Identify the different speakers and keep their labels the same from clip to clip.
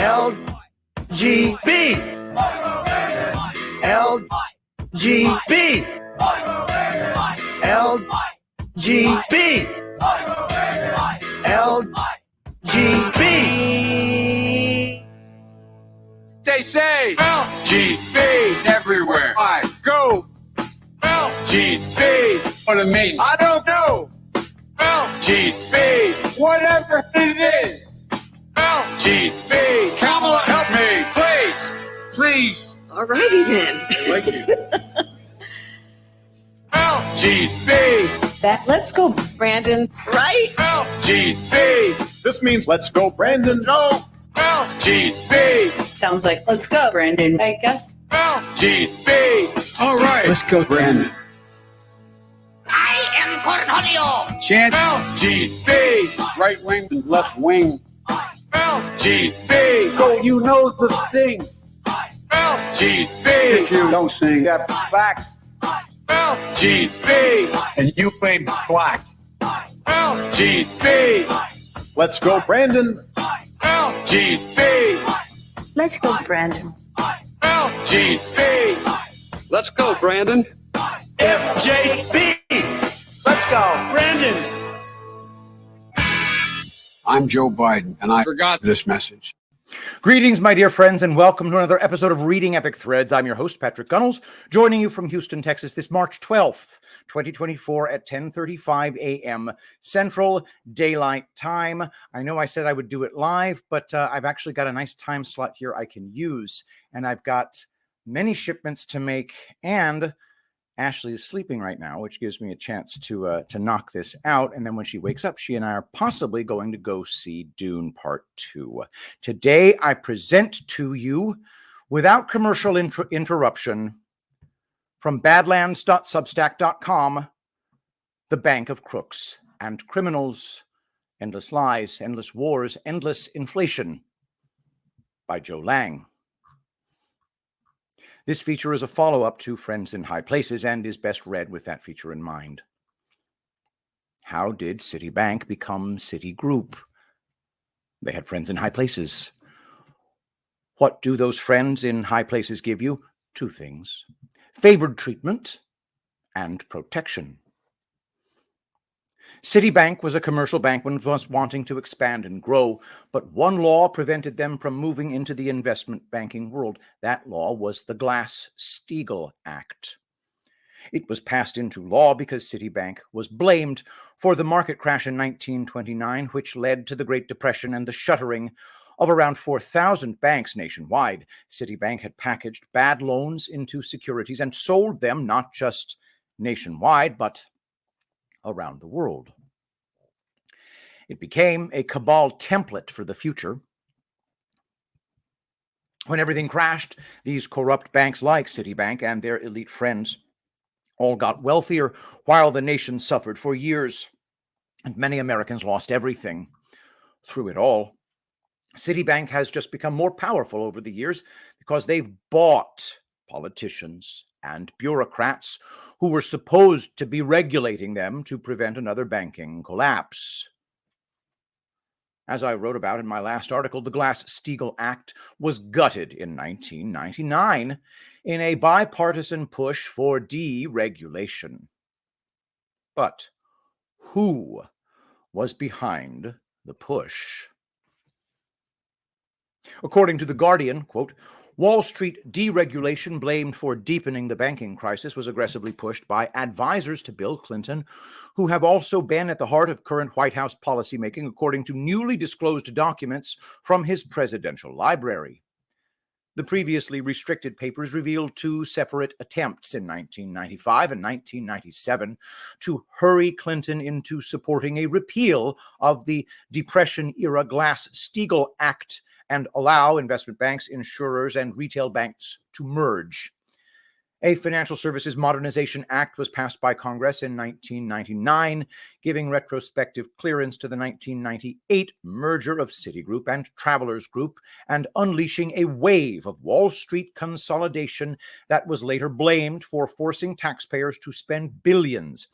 Speaker 1: LGB. LGB. LGB. LGB.
Speaker 2: They say LGB everywhere I go. LGB. What it means, I don't know. LGB. Whatever it is. LGB. Kamala, help me, please. Please.
Speaker 3: Alrighty then.
Speaker 2: Thank you. LGB.
Speaker 3: That's let's go, Brandon. Right?
Speaker 2: LGB.
Speaker 1: This means let's go, Brandon.
Speaker 2: No. LGB.
Speaker 3: Sounds like let's go, Brandon. I guess.
Speaker 2: LGB. All right. Let's go, Brandon.
Speaker 4: I am Cornholio.
Speaker 2: Chant LGB. Right wing and left wing. LGB. Go, you know the thing. LGB. If you don't sing that back. LGB. And you ain't black. LGB.
Speaker 1: Let's go, Brandon.
Speaker 2: LGB.
Speaker 3: Let's go, Brandon.
Speaker 2: LGB.
Speaker 5: Let's go, Brandon.
Speaker 1: FJB. Let's go, Brandon.
Speaker 5: I'm Joe Biden, and I
Speaker 2: Forgot
Speaker 5: this message.
Speaker 6: Greetings, my dear friends, and welcome to another episode of Reading Epic Threads. I'm your host, Patrick Gunnels, joining you from Houston, Texas, this March 12th, 2024 at 10:35 a.m. Central Daylight Time. I know I said I would do it live, but I've actually got a nice time slot here I can use, and I've got many shipments to make, and Ashley is sleeping right now, which gives me a chance to knock this out. And then when she wakes up, she and I are possibly going to go see Dune Part 2. Today, I present to you, without commercial interruption, from badlands.substack.com, The Bank of Crooks and Criminals, Endless Lies, Endless Wars, Endless Inflation by Joe Lange. This feature is a follow-up to Friends in High Places and is best read with that feature in mind. How did Citibank become Citigroup? They had friends in high places. What do those friends in high places give you? Two things: favored treatment and protection. Citibank was a commercial bank when it was wanting to expand and grow, but one law prevented them from moving into the investment banking world. That law was the Glass-Steagall Act. It was passed into law because Citibank was blamed for the market crash in 1929, which led to the Great Depression and the shuttering of around 4,000 banks nationwide. Citibank had packaged bad loans into securities and sold them not just nationwide, but around the world. It became a cabal template for the future. When everything crashed, these corrupt banks like Citibank and their elite friends all got wealthier while the nation suffered for years, and many Americans lost everything. Through it all, Citibank has just become more powerful over the years because they've bought politicians and bureaucrats who were supposed to be regulating them to prevent another banking collapse. As I wrote about in my last article, the Glass-Steagall Act was gutted in 1999 in a bipartisan push for deregulation. But who was behind the push? According to The Guardian, quote, Wall Street deregulation blamed for deepening the banking crisis was aggressively pushed by advisors to Bill Clinton, who have also been at the heart of current White House policymaking, according to newly disclosed documents from his presidential library. The previously restricted papers revealed two separate attempts in 1995 and 1997 to hurry Clinton into supporting a repeal of the Depression-era Glass-Steagall Act and allow investment banks, insurers, and retail banks to merge. A Financial Services Modernization Act was passed by Congress in 1999, giving retrospective clearance to the 1998 merger of Citigroup and Travelers Group and unleashing a wave of Wall Street consolidation that was later blamed for forcing taxpayers to spend billions,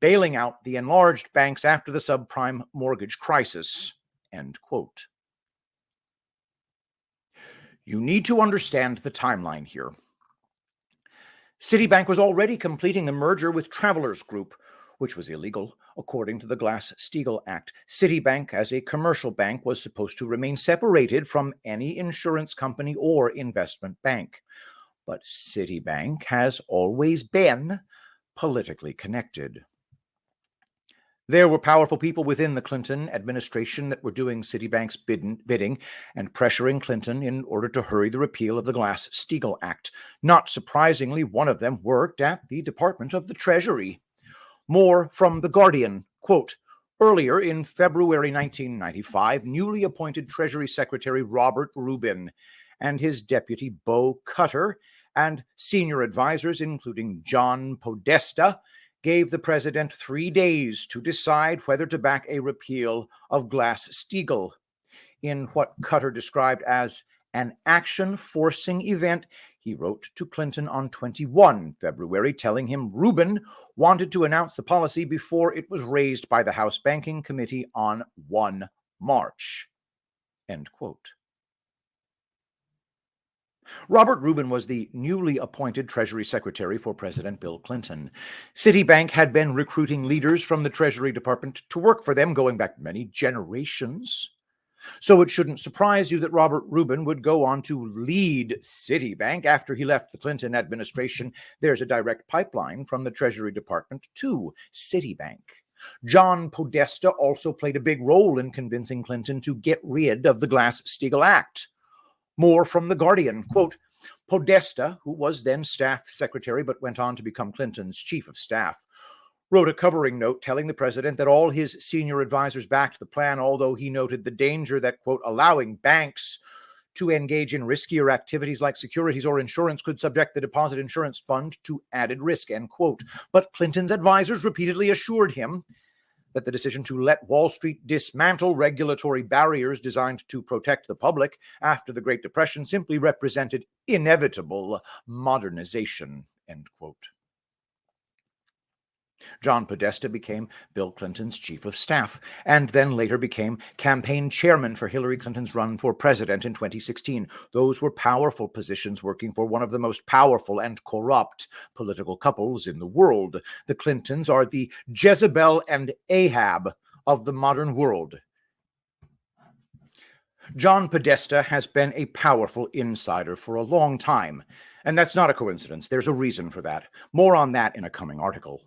Speaker 6: bailing out the enlarged banks after the subprime mortgage crisis. End quote. You need to understand the timeline here. Citibank was already completing the merger with Travelers Group, which was illegal according to the Glass-Steagall Act. Citibank, as a commercial bank, was supposed to remain separated from any insurance company or investment bank. But Citibank has always been politically connected. There were powerful people within the Clinton administration that were doing Citibank's bidding and pressuring Clinton in order to hurry the repeal of the Glass-Steagall Act. Not surprisingly, one of them worked at the Department of the Treasury. More from The Guardian, quote, earlier in February 1995, newly appointed Treasury Secretary Robert Rubin and his deputy Bo Cutter and senior advisors, including John Podesta, gave the president 3 days to decide whether to back a repeal of Glass-Steagall. In what Cutter described as an action-forcing event, he wrote to Clinton on 21 February, telling him Rubin wanted to announce the policy before it was raised by the House Banking Committee on 1 March. End quote. Robert Rubin was the newly appointed Treasury Secretary for President Bill Clinton. Citibank had been recruiting leaders from the Treasury Department to work for them going back many generations. So it shouldn't surprise you that Robert Rubin would go on to lead Citibank after he left the Clinton administration. There's a direct pipeline from the Treasury Department to Citibank. John Podesta also played a big role in convincing Clinton to get rid of the Glass-Steagall Act. More from The Guardian, quote, Podesta, who was then staff secretary but went on to become Clinton's chief of staff, wrote a covering note telling the president that all his senior advisors backed the plan, although he noted the danger that, quote, allowing banks to engage in riskier activities like securities or insurance could subject the deposit insurance fund to added risk, end quote. But Clinton's advisors repeatedly assured him that the decision to let Wall Street dismantle regulatory barriers designed to protect the public after the Great Depression simply represented inevitable modernization, end quote. John Podesta became Bill Clinton's chief of staff and then later became campaign chairman for Hillary Clinton's run for president in 2016. Those were powerful positions working for one of the most powerful and corrupt political couples in the world. The Clintons are the Jezebel and Ahab of the modern world. John Podesta has been a powerful insider for a long time, and that's not a coincidence. There's a reason for that. More on that in a coming article.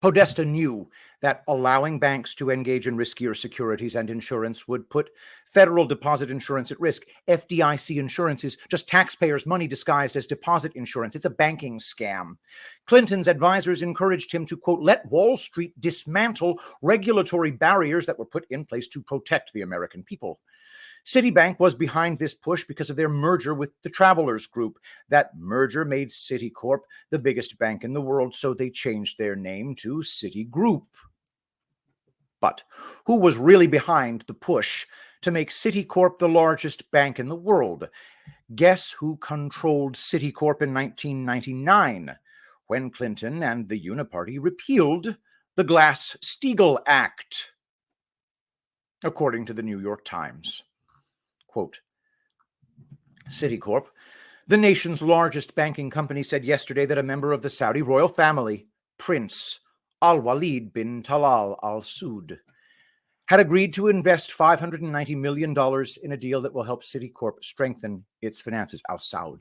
Speaker 6: Podesta knew that allowing banks to engage in riskier securities and insurance would put federal deposit insurance at risk. FDIC insurance is just taxpayers' money disguised as deposit insurance. It's a banking scam. Clinton's advisors encouraged him to, quote, let Wall Street dismantle regulatory barriers that were put in place to protect the American people. Citibank was behind this push because of their merger with the Travelers Group. That merger made Citicorp the biggest bank in the world, so they changed their name to Citigroup. But who was really behind the push to make Citicorp the largest bank in the world? Guess who controlled Citicorp in 1999 when Clinton and the Uniparty repealed the Glass-Steagall Act? According to the New York Times. Quote, Citicorp, the nation's largest banking company, said yesterday that a member of the Saudi royal family, Prince Al-Walid bin Talal Al Saud, had agreed to invest $590 million in a deal that will help Citicorp strengthen its finances. Al Saud.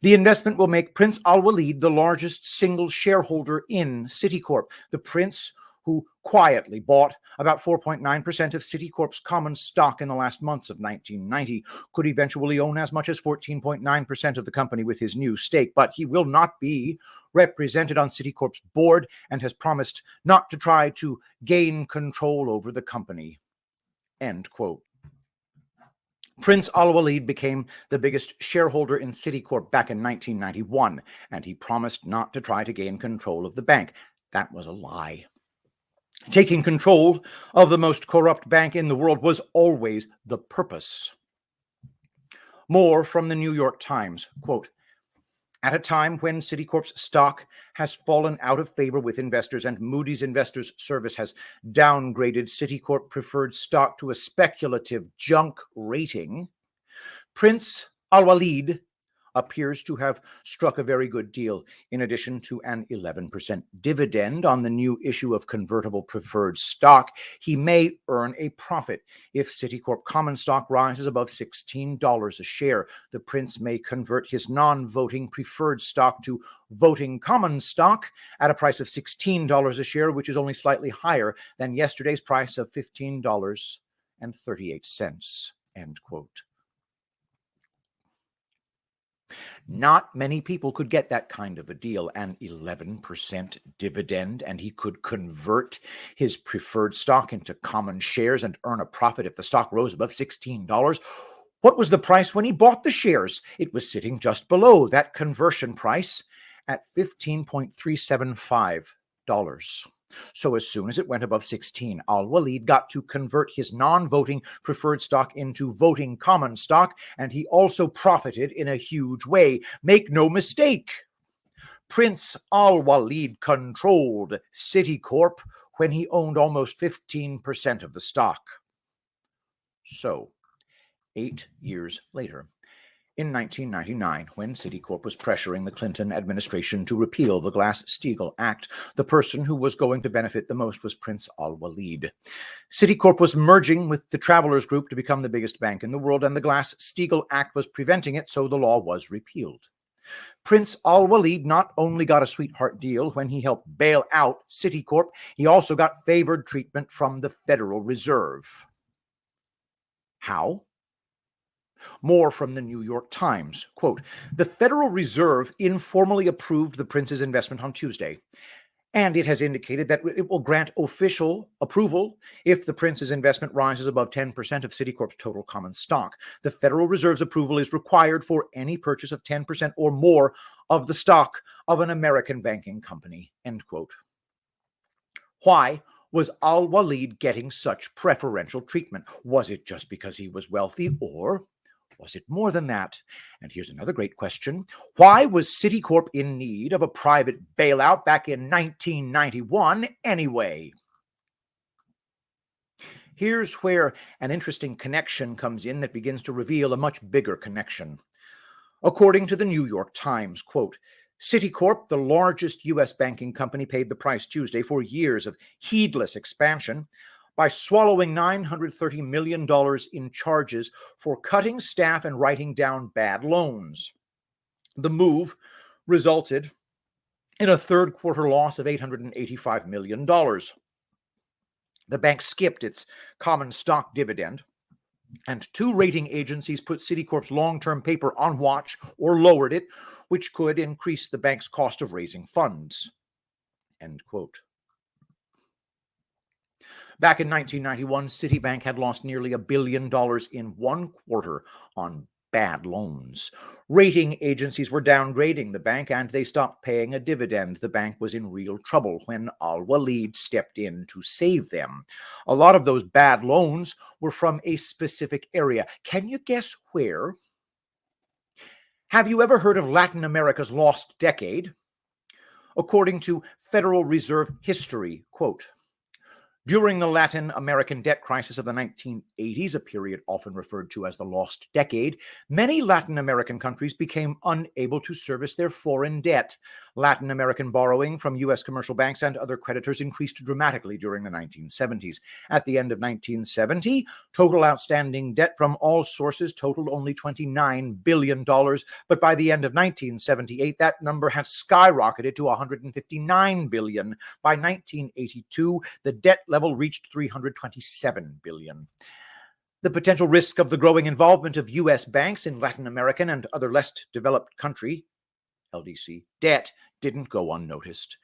Speaker 6: The investment will make Prince Al-Walid the largest single shareholder in Citicorp. The prince, who quietly bought about 4.9% of Citicorp's common stock in the last months of 1990, could eventually own as much as 14.9% of the company with his new stake, but he will not be represented on Citicorp's board and has promised not to try to gain control over the company. End quote. Prince Al-Walid became the biggest shareholder in Citicorp back in 1991, and he promised not to try to gain control of the bank. That was a lie. Taking control of the most corrupt bank in the world was always the purpose. More from the New York Times, quote, at a time when Citicorp's stock has fallen out of favor with investors and Moody's Investors Service has downgraded Citicorp preferred stock to a speculative junk rating, Prince Al-Walid appears to have struck a very good deal. In addition to an 11% dividend on the new issue of convertible preferred stock, he may earn a profit. If Citicorp common stock rises above $16 a share, the prince may convert his non-voting preferred stock to voting common stock at a price of $16 a share, which is only slightly higher than yesterday's price of $15.38. End quote. Not many people could get that kind of a deal, an 11% dividend, and he could convert his preferred stock into common shares and earn a profit if the stock rose above $16. What was the price when he bought the shares? It was sitting just below that conversion price at $15.375. So as soon as it went above 16, Al-Walid got to convert his non-voting preferred stock into voting common stock, and he also profited in a huge way. Make no mistake, Prince Al-Walid controlled Citicorp when he owned almost 15% of the stock. So, 8 years later, in 1999, when Citicorp was pressuring the Clinton administration to repeal the Glass-Steagall Act, the person who was going to benefit the most was Prince Al-Walid. Citicorp was merging with the Travelers Group to become the biggest bank in the world, and the Glass-Steagall Act was preventing it, so the law was repealed. Prince Al-Walid not only got a sweetheart deal when he helped bail out Citicorp, he also got favored treatment from the Federal Reserve. How? More from the New York Times. Quote, "The Federal Reserve informally approved the prince's investment on Tuesday, and it has indicated that it will grant official approval if the prince's investment rises above 10% of Citicorp's total common stock. The Federal Reserve's approval is required for any purchase of 10% or more of the stock of an American banking company." End quote. Why was Al-Walid getting such preferential treatment? Was it just because he was wealthy, or was it more than that? And here's another great question. Why was Citicorp in need of a private bailout back in 1991 anyway? Here's where an interesting connection comes in that begins to reveal a much bigger connection. According to the New York Times, quote, "Citicorp, the largest U.S. banking company, paid the price Tuesday for years of heedless expansion by swallowing $930 million in charges for cutting staff and writing down bad loans. The move resulted in a third quarter loss of $885 million. The bank skipped its common stock dividend, and 2 rating agencies put Citicorp's long-term paper on watch or lowered it, which could increase the bank's cost of raising funds." End quote. Back in 1991, Citibank had lost nearly $1 billion in 1 quarter on bad loans. Rating agencies were downgrading the bank, and they stopped paying a dividend. The bank was in real trouble when Al-Walid stepped in to save them. A lot of those bad loans were from a specific area. Can you guess where? Have you ever heard of Latin America's lost decade? According to Federal Reserve history, quote, "During the Latin American debt crisis of the 1980s, a period often referred to as the lost decade, many Latin American countries became unable to service their foreign debt. Latin American borrowing from U.S. commercial banks and other creditors increased dramatically during the 1970s. At the end of 1970, total outstanding debt from all sources totaled only $29 billion, but by the end of 1978, that number had skyrocketed to $159 billion. By 1982, the debt level reached $327 billion. The potential risk of the growing involvement of U.S. banks in Latin American and other less developed country, LDC, debt didn't go unnoticed.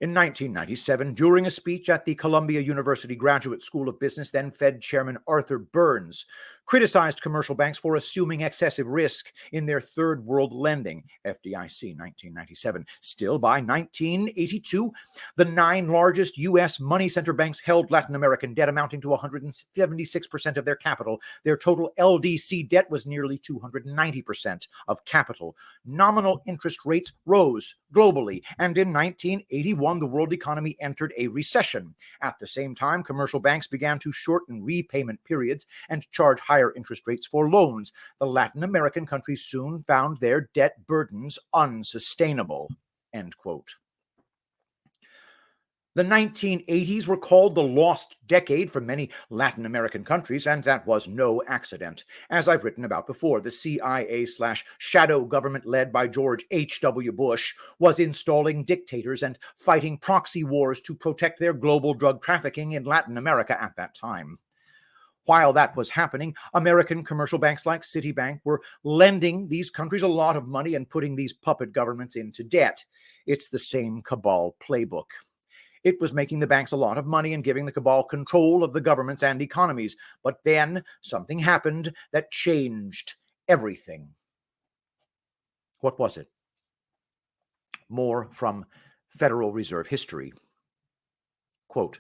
Speaker 6: In 1997, during a speech at the Columbia University Graduate School of Business, then Fed Chairman Arthur Burns criticized commercial banks for assuming excessive risk in their third world lending, FDIC 1997. Still, by 1982, the 9 largest U.S. money center banks held Latin American debt amounting to 176% of their capital. Their total LDC debt was nearly 290% of capital. Nominal interest rates rose globally, and in 1981, the world economy entered a recession. At the same time, commercial banks began to shorten repayment periods and charge higher interest rates for loans. The Latin American countries soon found their debt burdens unsustainable. End quote. The 1980s were called the lost decade for many Latin American countries, and that was no accident. As I've written about before, the CIA/shadow government led by George H.W. Bush was installing dictators and fighting proxy wars to protect their global drug trafficking in Latin America at that time. While that was happening, American commercial banks like Citibank were lending these countries a lot of money and putting these puppet governments into debt. It's the same cabal playbook. It was making the banks a lot of money and giving the cabal control of the governments and economies. But then something happened that changed everything. What was it? More from Federal Reserve history. Quote,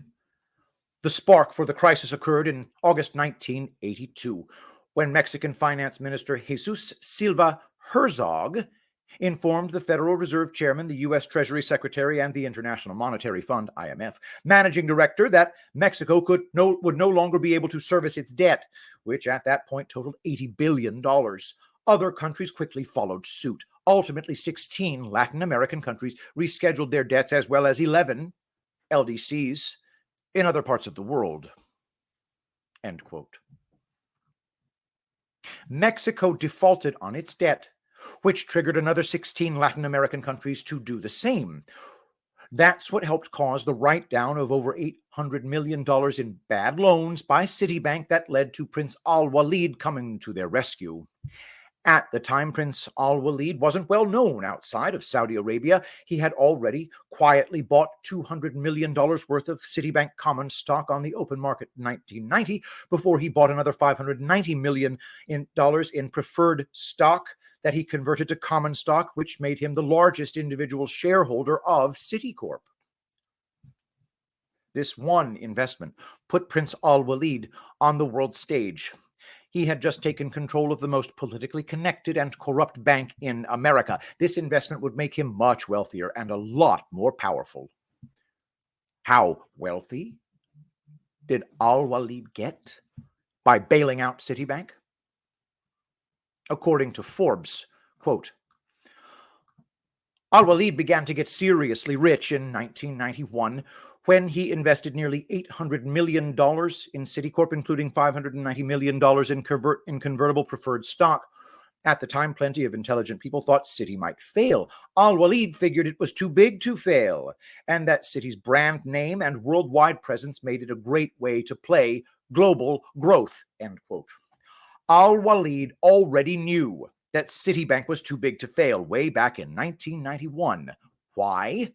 Speaker 6: "The spark for the crisis occurred in August 1982, when Mexican Finance Minister Jesus Silva Herzog informed the Federal Reserve Chairman, the U.S. Treasury Secretary, and the International Monetary Fund, IMF, Managing Director, that Mexico would no longer be able to service its debt, which at that point totaled $80 billion. Other countries quickly followed suit. Ultimately, 16 Latin American countries rescheduled their debts, as well as 11 LDCs in other parts of the world." End quote. Mexico defaulted on its debt, which triggered another 16 Latin American countries to do the same. That's what helped cause the write-down of over $800 million in bad loans by Citibank that led to Prince Al-Walid coming to their rescue. At the time, Prince Al-Walid wasn't well known outside of Saudi Arabia. He had already quietly bought $200 million worth of Citibank common stock on the open market in 1990 before he bought another $590 million in preferred stock that he converted to common stock, which made him the largest individual shareholder of Citicorp. This one investment put Prince Al-Walid on the world stage. He had just taken control of the most politically connected and corrupt bank in America. This investment would make him much wealthier and a lot more powerful. How wealthy did Al-Walid get by bailing out Citibank? According to Forbes, quote, "Al-Walid began to get seriously rich in 1991 when he invested nearly $800 million in Citicorp, including $590 million in convertible preferred stock. At the time, plenty of intelligent people thought Citi might fail. Al-Walid figured it was too big to fail, and that Citi's brand name and worldwide presence made it a great way to play global growth," end quote. Al-Walid already knew that Citibank was too big to fail way back in 1991. Why?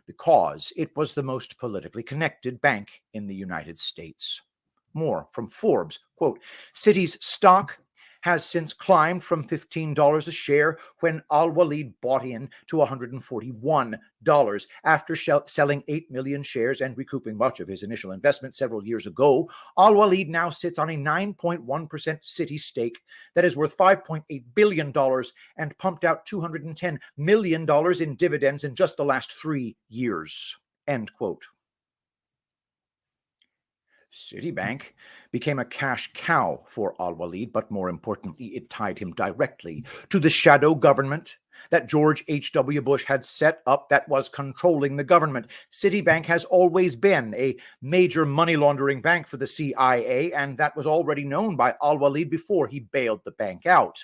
Speaker 6: Because it was the most politically connected bank in the United States. More from Forbes, quote, "Citi's stock has since climbed from $15 a share when Al-Walid bought in to $141 after selling 8 million shares and recouping much of his initial investment several years ago. Al-Walid now sits on a 9.1% Citi stake that is worth $5.8 billion and pumped out $210 million in dividends in just the last 3 years." End quote. Citibank became a cash cow for Al-Walid, but more importantly, it tied him directly to the shadow government that George H.W. Bush had set up that was controlling the government. Citibank has always been a major money laundering bank for the CIA, and that was already known by Al-Walid before he bailed the bank out.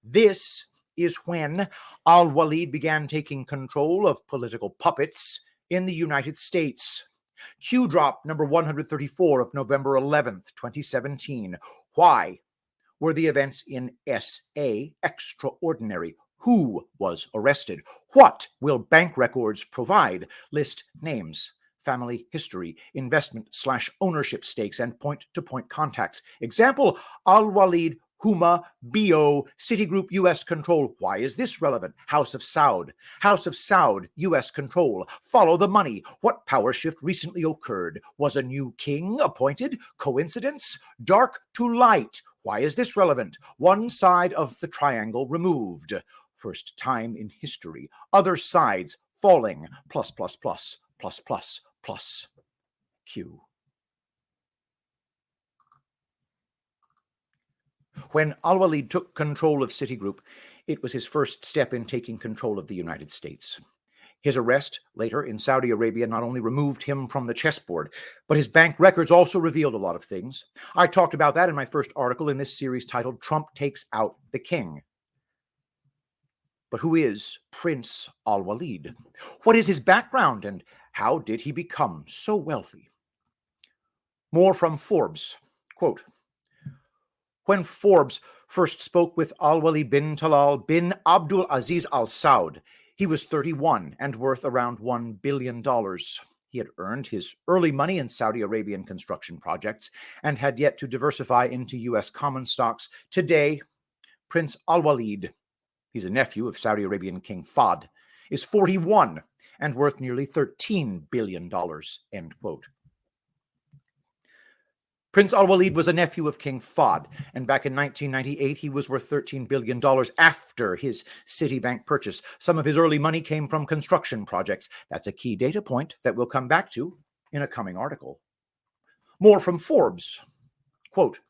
Speaker 6: This is when Al-Walid began taking control of political puppets in the United States. Q drop number 134 of November 11th, 2017. Why were the events in SA extraordinary? Who was arrested? What will bank records provide? List names, family history, investment/ownership stakes, and point-to-point contacts. Example, Al-Walid, Huma, BO, Citigroup, U.S. control. Why is this relevant? House of Saud, U.S. control. Follow the money. What power shift recently occurred? Was a new king appointed? Coincidence? Dark to light. Why is this relevant? One side of the triangle removed. First time in history. Other sides falling, plus, plus, plus, plus, plus, plus, Q. When Al-Walid took control of Citigroup, it was his first step in taking control of the United States. His arrest later in Saudi Arabia not only removed him from the chessboard, but his bank records also revealed a lot of things. I talked about that in my first article in this series titled Trump Takes Out the King. But who is Prince Al-Walid? What is his background and how did he become so wealthy? More from Forbes. Quote, when Forbes first spoke with Al-Walid bin Talal bin Abdul Aziz Al Saud, he was 31 and worth around $1 billion. He had earned his early money in Saudi Arabian construction projects and had yet to diversify into U.S. common stocks. Today, Prince Al-Walid, he's a nephew of Saudi Arabian King Fahd, is 41 and worth nearly $13 billion, end quote. Prince Al-Walid was a nephew of King Fahd, and back in 1998, he was worth $13 billion after his Citibank purchase. Some of his early money came from construction projects. That's a key data point that we'll come back to in a coming article. More from Forbes. Quote,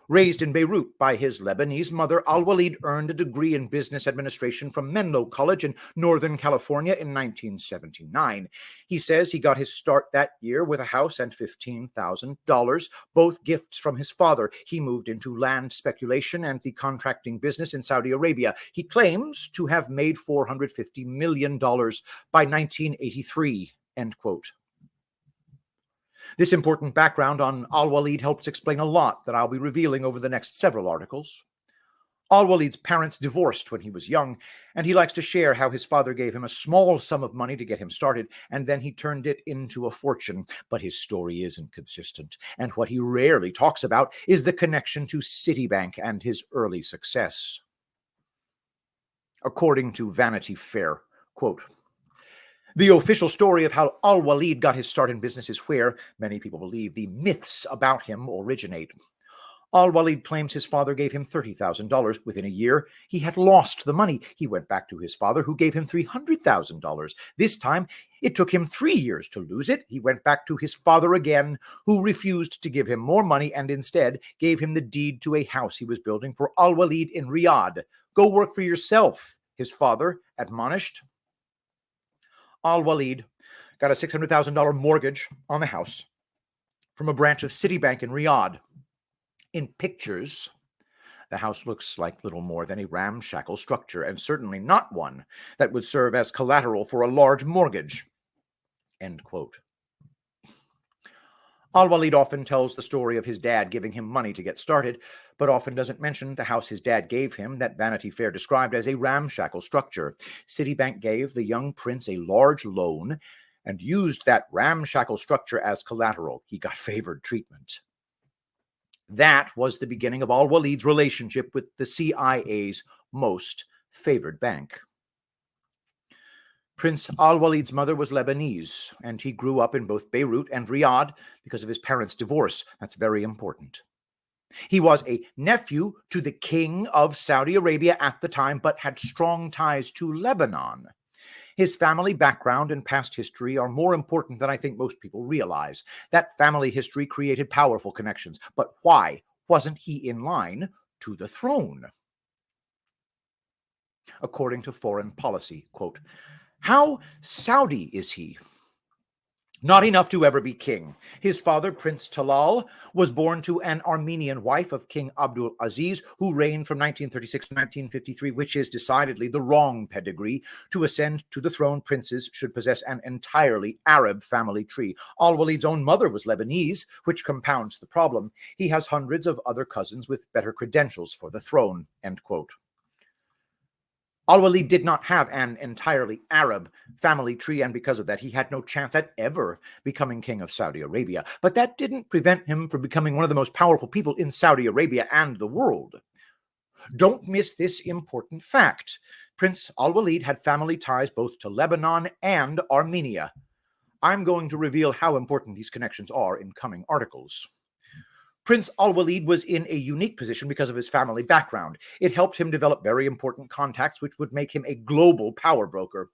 Speaker 6: raised in Beirut by his Lebanese mother, Al-Walid earned a degree in business administration from Menlo College in Northern California in 1979. He says he got his start that year with a house and $15,000, both gifts from his father. He moved into land speculation and the contracting business in Saudi Arabia. He claims to have made $450 million by 1983, end quote. This important background on Al-Walid helps explain a lot that I'll be revealing over the next several articles. Al-Walid's parents divorced when he was young, and he likes to share how his father gave him a small sum of money to get him started, and then he turned it into a fortune. But his story isn't consistent, and what he rarely talks about is the connection to Citibank and his early success. According to Vanity Fair, quote, the official story of how Al-Walid got his start in business is where, many people believe, the myths about him originate. Al-Walid claims his father gave him $30,000. Within a year, he had lost the money. He went back to his father, who gave him $300,000. This time, it took him 3 years to lose it. He went back to his father again, who refused to give him more money and instead gave him the deed to a house he was building for Al-Walid in Riyadh. Go work for yourself, his father admonished. Al-Walid got a $600,000 mortgage on the house from a branch of Citibank in Riyadh. In pictures, the house looks like little more than a ramshackle structure, and certainly not one that would serve as collateral for a large mortgage, end quote. Al-Walid often tells the story of his dad giving him money to get started, but often doesn't mention the house his dad gave him that Vanity Fair described as a ramshackle structure. Citibank gave the young prince a large loan and used that ramshackle structure as collateral. He got favored treatment. That was the beginning of Al-Walid's relationship with the CIA's most favored bank. Prince Al-Walid's mother was Lebanese, and he grew up in both Beirut and Riyadh because of his parents' divorce. That's very important. He was a nephew to the king of Saudi Arabia at the time, but had strong ties to Lebanon. His family background and past history are more important than I think most people realize. That family history created powerful connections, but why wasn't he in line to the throne? According to Foreign Policy, quote, how Saudi is he? Not enough to ever be king. His father, Prince Talal, was born to an Armenian wife of King Abdul Aziz, who reigned from 1936 to 1953, which is decidedly the wrong pedigree. To ascend to the throne, princes should possess an entirely Arab family tree. Al-Walid's own mother was Lebanese, which compounds the problem. He has hundreds of other cousins with better credentials for the throne, end quote. Al-Walid did not have an entirely Arab family tree, and because of that, he had no chance at ever becoming king of Saudi Arabia. But that didn't prevent him from becoming one of the most powerful people in Saudi Arabia and the world. Don't miss this important fact. Prince Al-Walid had family ties both to Lebanon and Armenia. I'm going to reveal how important these connections are in coming articles. Prince Al-Walid was in a unique position because of his family background. It helped him develop very important contacts, which would make him a global power broker.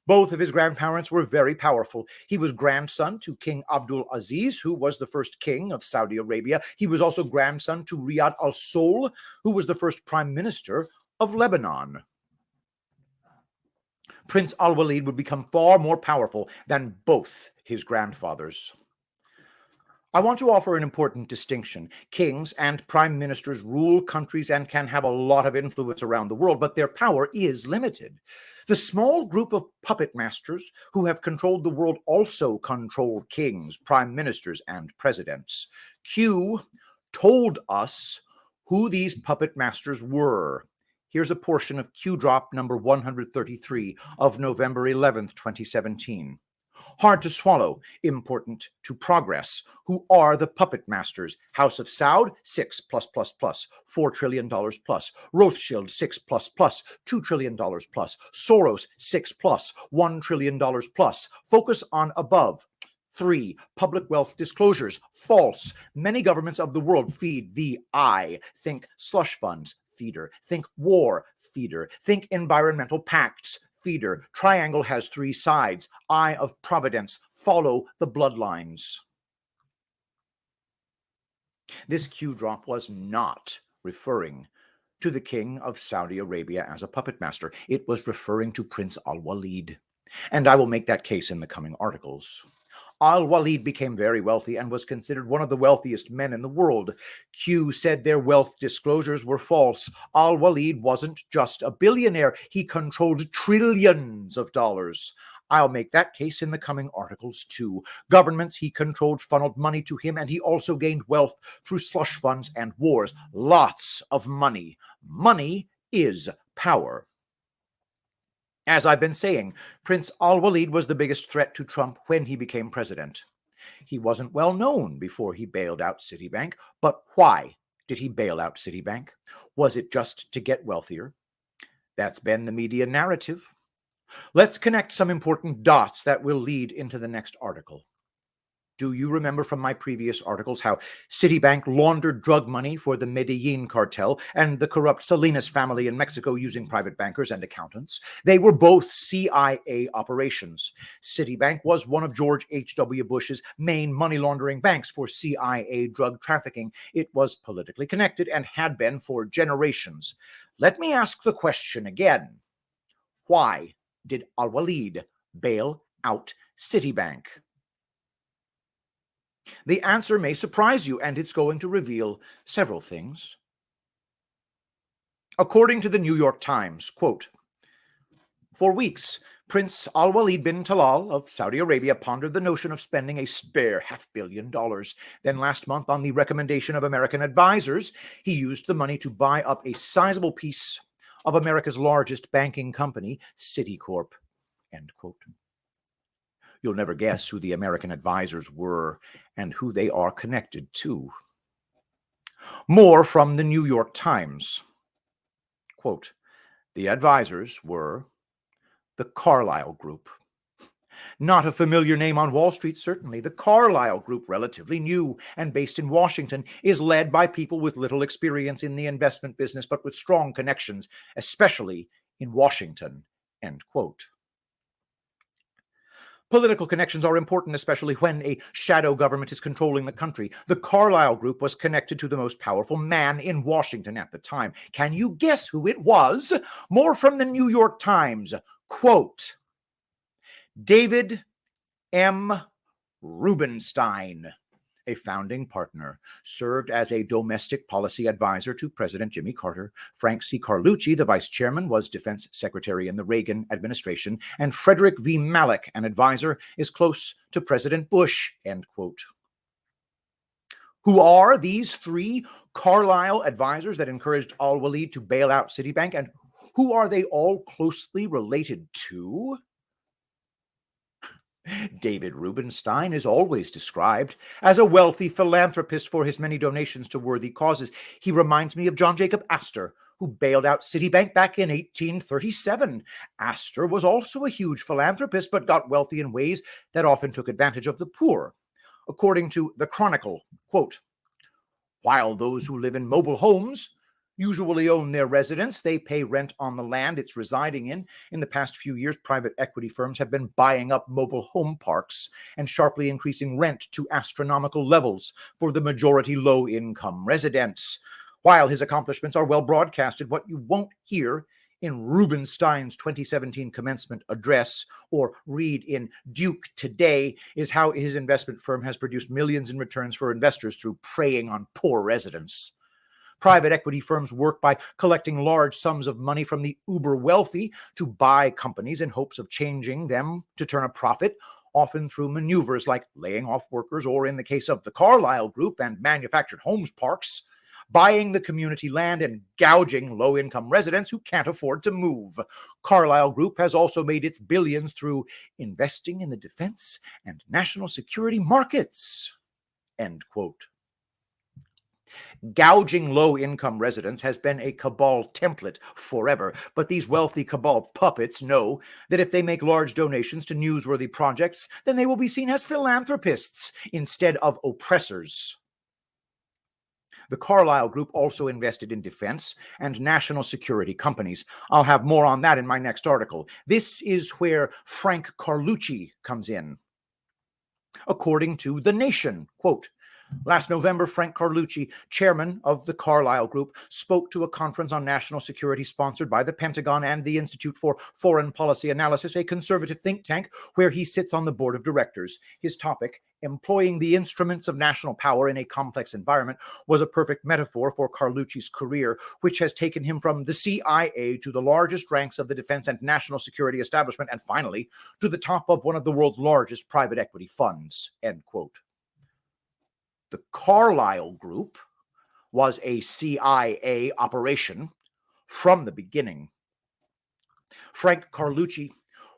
Speaker 6: Both of his grandparents were very powerful. He was grandson to King Abdul Aziz, who was the first king of Saudi Arabia. He was also grandson to Riyad al-Sol, who was the first prime minister of Lebanon. Prince Al-Walid would become far more powerful than both his grandfathers. I want to offer an important distinction. Kings and prime ministers rule countries and can have a lot of influence around the world, but their power is limited. The small group of puppet masters who have controlled the world also control kings, prime ministers, and presidents. Q told us who these puppet masters were. Here's a portion of Q drop number 133 of November 11th, 2017. Hard to swallow, important to progress. Who are the puppet masters? House of Saud, 6 plus plus plus, $4 trillion plus. Rothschild, 6 plus plus, $2 trillion plus. Soros, 6 plus, $1 trillion plus. Focus on above. 3. Public wealth disclosures, false. Many governments of the world feed the eye. Think slush funds, feeder. Think war, feeder. Think environmental pacts, feeder. Triangle has 3 sides. Eye of providence. Follow the bloodlines. This Q drop was not referring to the king of Saudi Arabia as a puppet master. It was referring to Prince Al-Walid. And I will make that case in the coming articles. Al-Walid became very wealthy and was considered one of the wealthiest men in the world. Q said their wealth disclosures were false. Al-Walid wasn't just a billionaire. He controlled trillions of dollars. I'll make that case in the coming articles too. Governments he controlled funneled money to him, and he also gained wealth through slush funds and wars. Lots of money. Money is power. As I've been saying, Prince Al-Walid was the biggest threat to Trump when he became president. He wasn't well known before he bailed out Citibank, but why did he bail out Citibank? Was it just to get wealthier? That's been the media narrative. Let's connect some important dots that will lead into the next article. Do you remember from my previous articles how Citibank laundered drug money for the Medellin cartel and the corrupt Salinas family in Mexico using private bankers and accountants? They were both CIA operations. Citibank was one of George H.W. Bush's main money laundering banks for CIA drug trafficking. It was politically connected and had been for generations. Let me ask the question again. Why did Al-Walid bail out Citibank? The answer may surprise you, and it's going to reveal several things. According to the New York Times, quote, for weeks, Prince Al-Walid bin Talal of Saudi Arabia pondered the notion of spending a spare $500 million. Then last month, on the recommendation of American advisors, he used the money to buy up a sizable piece of America's largest banking company, Citicorp, end quote. You'll never guess who the American advisors were and who they are connected to. More from the New York Times. Quote, the advisors were the Carlyle Group. Not a familiar name on Wall Street, certainly. The Carlyle Group, relatively new and based in Washington, is led by people with little experience in the investment business, but with strong connections, especially in Washington, end quote. Political connections are important, especially when a shadow government is controlling the country. The Carlyle Group was connected to the most powerful man in Washington at the time. Can you guess who it was? More from the New York Times. Quote, David M. Rubenstein, a founding partner, served as a domestic policy advisor to President Jimmy Carter. Frank C. Carlucci, the vice chairman, was defense secretary in the Reagan administration. And Frederick V. Malek, an advisor, is close to President Bush, end quote. Who are these 3 Carlyle advisors that encouraged Al-Walid to bail out Citibank? And who are they all closely related to? David Rubenstein is always described as a wealthy philanthropist for his many donations to worthy causes. He reminds me of John Jacob Astor, who bailed out Citibank back in 1837. Astor was also a huge philanthropist, but got wealthy in ways that often took advantage of the poor. According to the Chronicle, quote, while those who live in mobile homes usually own their residence. They pay rent on the land it's residing in. In the past few years, private equity firms have been buying up mobile home parks and sharply increasing rent to astronomical levels for the majority low-income residents. While his accomplishments are well broadcasted, what you won't hear in Rubenstein's 2017 commencement address or read in Duke Today is how his investment firm has produced millions in returns for investors through preying on poor residents. Private equity firms work by collecting large sums of money from the uber wealthy to buy companies in hopes of changing them to turn a profit, often through maneuvers like laying off workers, or in the case of the Carlyle Group and manufactured homes parks, buying the community land and gouging low-income residents who can't afford to move. Carlyle Group has also made its billions through investing in the defense and national security markets. End quote. Gouging low-income residents has been a cabal template forever, but these wealthy cabal puppets know that if they make large donations to newsworthy projects, then they will be seen as philanthropists instead of oppressors. The Carlyle Group also invested in defense and national security companies. I'll have more on that in my next article. This is where Frank Carlucci comes in. According to The Nation, quote, last November, Frank Carlucci, chairman of the Carlyle Group, spoke to a conference on national security sponsored by the Pentagon and the Institute for Foreign Policy Analysis, a conservative think tank where he sits on the board of directors. His topic, employing the instruments of national power in a complex environment, was a perfect metaphor for Carlucci's career, which has taken him from the CIA to the largest ranks of the defense and national security establishment, and finally, to the top of one of the world's largest private equity funds, end quote. The Carlyle Group was a CIA operation from the beginning. Frank Carlucci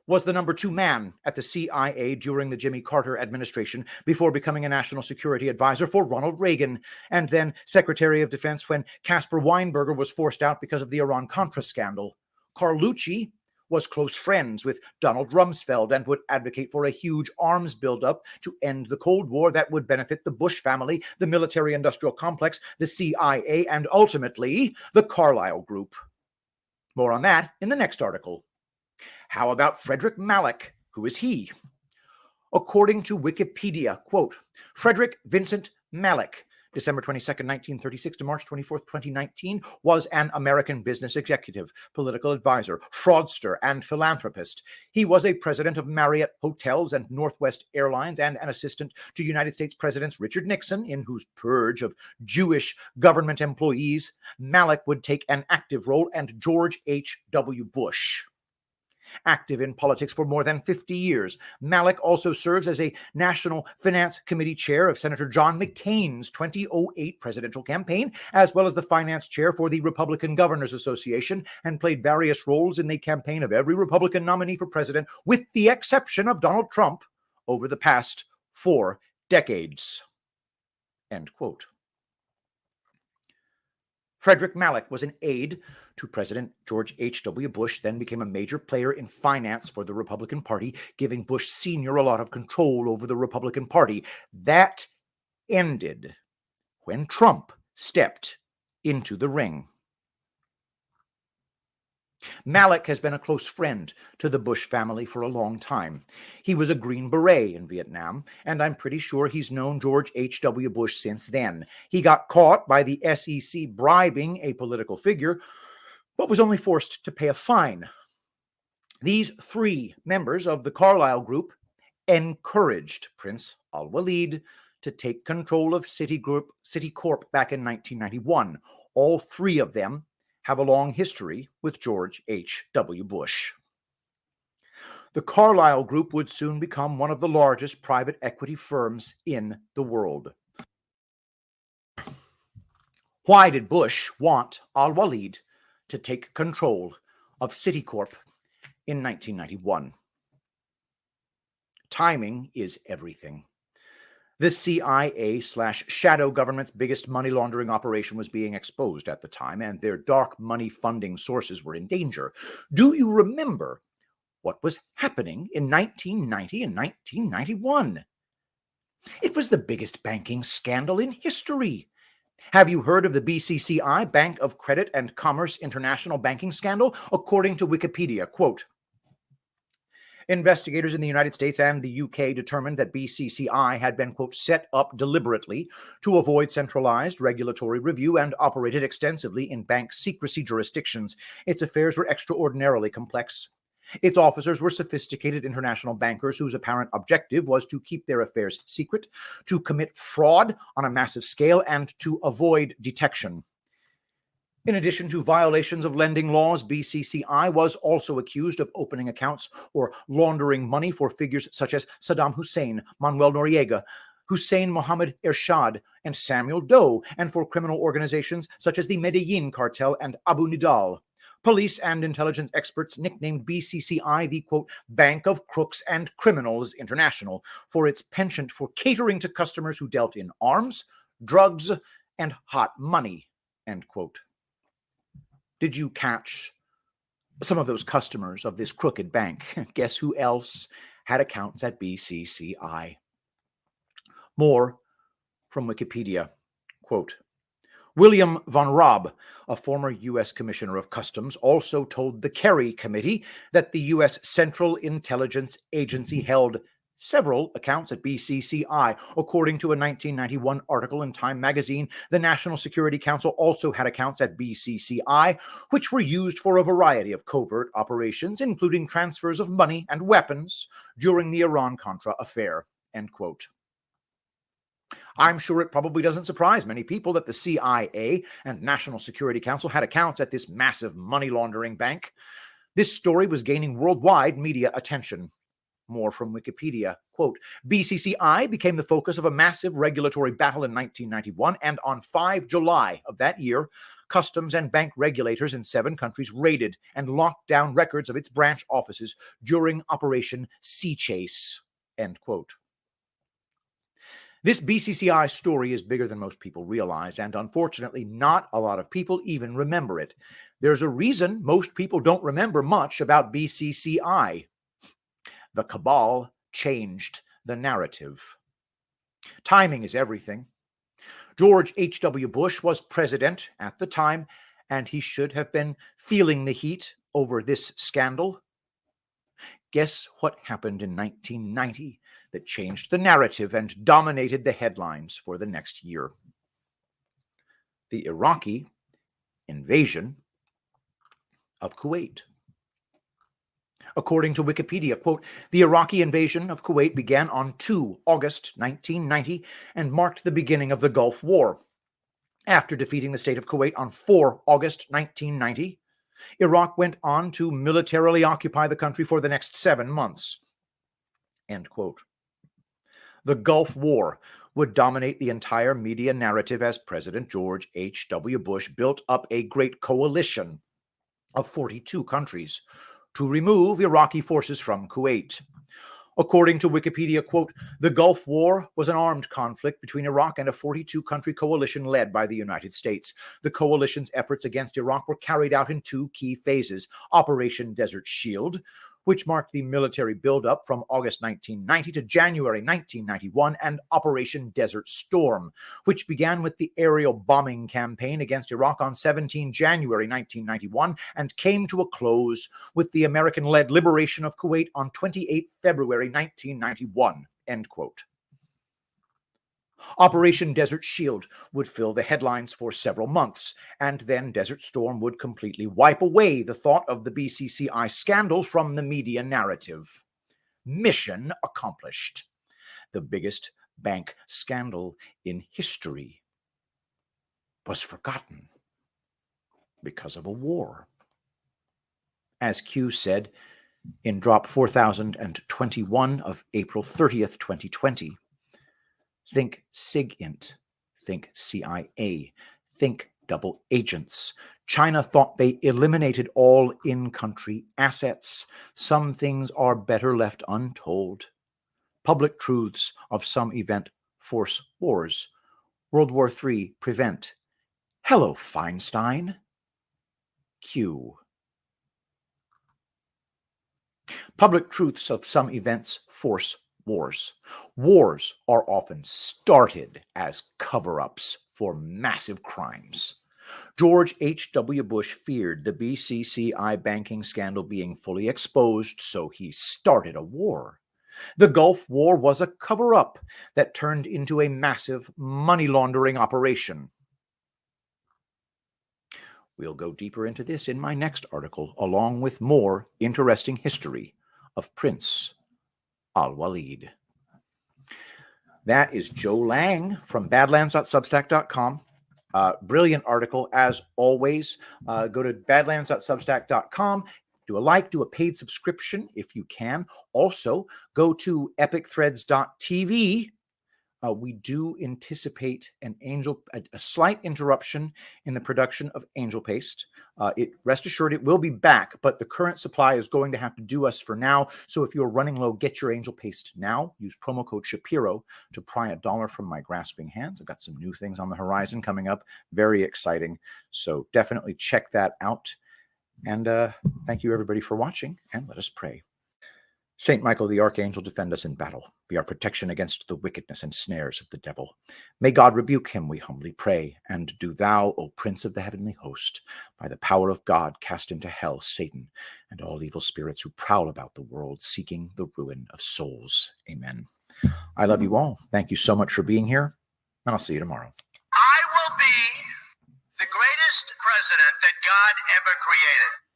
Speaker 6: was the number 2 man at the CIA during the Jimmy Carter administration before becoming a national security advisor for Ronald Reagan, and then Secretary of Defense when Caspar Weinberger was forced out because of the Iran-Contra scandal. Carlucci was close friends with Donald Rumsfeld and would advocate for a huge arms buildup to end the Cold War that would benefit the Bush family, the military-industrial complex, the CIA, and ultimately the Carlyle Group. More on that in the next article. How about Frederick Malek? Who is he? According to Wikipedia, quote, Frederick Vincent Malek, December 22nd, 1936 to March 24th, 2019, was an American business executive, political advisor, fraudster, and philanthropist. He was a president of Marriott Hotels and Northwest Airlines and an assistant to United States Presidents Richard Nixon, in whose purge of Jewish government employees Malek would take an active role, and George H.W. Bush. Active in politics for more than 50 years, Malek also serves as a National Finance Committee chair of Senator John McCain's 2008 presidential campaign, as well as the finance chair for the Republican Governors Association, and played various roles in the campaign of every Republican nominee for president, with the exception of Donald Trump, over the past 4 decades. End quote. Frederick Malek was an aide to President George H.W. Bush, then became a major player in finance for the Republican Party, giving Bush Sr. a lot of control over the Republican Party. That ended when Trump stepped into the ring. Malek has been a close friend to the Bush family for a long time. He was a Green Beret in Vietnam, and I'm pretty sure he's known George H.W. Bush since then. He got caught by the SEC bribing a political figure, but was only forced to pay a fine. These 3 members of the Carlyle Group encouraged Prince Al-Walid to take control of Citicorp back in 1991. All 3 of them have a long history with George H.W. Bush. The Carlyle Group would soon become one of the largest private equity firms in the world. Why did Bush want Al-Walid to take control of Citicorp in 1991? Timing is everything. The CIA/shadow government's biggest money laundering operation was being exposed at the time, and their dark money funding sources were in danger. Do you remember what was happening in 1990 and 1991? It was the biggest banking scandal in history. Have you heard of the BCCI, Bank of Credit and Commerce International banking scandal? According to Wikipedia, quote, investigators in the United States and the UK determined that BCCI had been, quote, set up deliberately to avoid centralized regulatory review and operated extensively in bank secrecy jurisdictions. Its affairs were extraordinarily complex. Its officers were sophisticated international bankers whose apparent objective was to keep their affairs secret, to commit fraud on a massive scale, and to avoid detection. In addition to violations of lending laws, BCCI was also accused of opening accounts or laundering money for figures such as Saddam Hussein, Manuel Noriega, Hussein Mohammed Ershad, and Samuel Doe, and for criminal organizations such as the Medellin cartel and Abu Nidal. Police and intelligence experts nicknamed BCCI the, quote, Bank of Crooks and Criminals International for its penchant for catering to customers who dealt in arms, drugs, and hot money, end quote. Did you catch some of those customers of this crooked bank? Guess who else had accounts at BCCI? More from Wikipedia. Quote, William von Raab, a former U.S. Commissioner of Customs, also told the Kerry Committee that the U.S. Central Intelligence Agency held several accounts at BCCI. According to a 1991 article in Time magazine, the National Security Council also had accounts at BCCI, which were used for a variety of covert operations, including transfers of money and weapons during the Iran-Contra affair, end quote. I'm sure it probably doesn't surprise many people that the CIA and National Security Council had accounts at this massive money laundering bank. This story was gaining worldwide media attention. More from Wikipedia. Quote, BCCI became the focus of a massive regulatory battle in 1991, and on 5 July of that year, customs and bank regulators in 7 countries raided and locked down records of its branch offices during Operation Sea Chase, end quote. This BCCI story is bigger than most people realize, and unfortunately, not a lot of people even remember it. There's a reason most people don't remember much about BCCI. The cabal changed the narrative. Timing is everything. George H.W. Bush was president at the time, and he should have been feeling the heat over this scandal. Guess what happened in 1990 that changed the narrative and dominated the headlines for the next year? The Iraqi invasion of Kuwait. According to Wikipedia, quote, the Iraqi invasion of Kuwait began on 2 August 1990 and marked the beginning of the Gulf War. After defeating the state of Kuwait on 4 August 1990, Iraq went on to militarily occupy the country for the next 7 months, end quote. The Gulf War would dominate the entire media narrative as President George H.W. Bush built up a great coalition of 42 countries to remove Iraqi forces from Kuwait. According to Wikipedia, quote, the Gulf War was an armed conflict between Iraq and a 42-country coalition led by the United States. The coalition's efforts against Iraq were carried out in 2 key phases: Operation Desert Shield, which marked the military buildup from August 1990 to January 1991, and Operation Desert Storm, which began with the aerial bombing campaign against Iraq on 17 January 1991 and came to a close with the American-led liberation of Kuwait on 28 February 1991, end quote. Operation Desert Shield would fill the headlines for several months, and then Desert Storm would completely wipe away the thought of the BCCI scandal from the media narrative. Mission accomplished. The biggest bank scandal in history was forgotten because of a war. As Q said in drop 4021 of April 30th, 2020, think SIGINT, think CIA, think double agents. China thought they eliminated all in-country assets. Some things are better left untold. Public truths of some event force wars. World War III prevent. Hello, Feinstein. Q. Public truths of some events force wars. Wars are often started as cover-ups for massive crimes. George H.W. Bush feared the BCCI banking scandal being fully exposed, so he started a war. The Gulf War was a cover-up that turned into a massive money laundering operation. We'll go deeper into this in my next article, along with more interesting history of Prince Al-Walid. That is Joe Lange from badlands.substack.com. Brilliant article, as always. Go to badlands.substack.com. Do a like, do a paid subscription if you can. Also, go to epicthreads.tv. We do anticipate a slight interruption in the production of Angel Paste. Rest assured, it will be back, but the current supply is going to have to do us for now. So if you're running low, get your Angel Paste now. Use promo code Shapiro to pry $1 from my grasping hands. I've got some new things on the horizon coming up. Very exciting. So definitely check that out. And thank you, everybody, for watching. And let us pray. Saint Michael the Archangel, defend us in battle. Be our protection against the wickedness and snares of the devil. May God rebuke him, we humbly pray. And do thou, O Prince of the heavenly host, by the power of God, cast into hell Satan and all evil spirits who prowl about the world, seeking the ruin of souls. Amen. I love you all. Thank you so much for being here, and I'll see you tomorrow.
Speaker 7: I will be the greatest president that God ever created.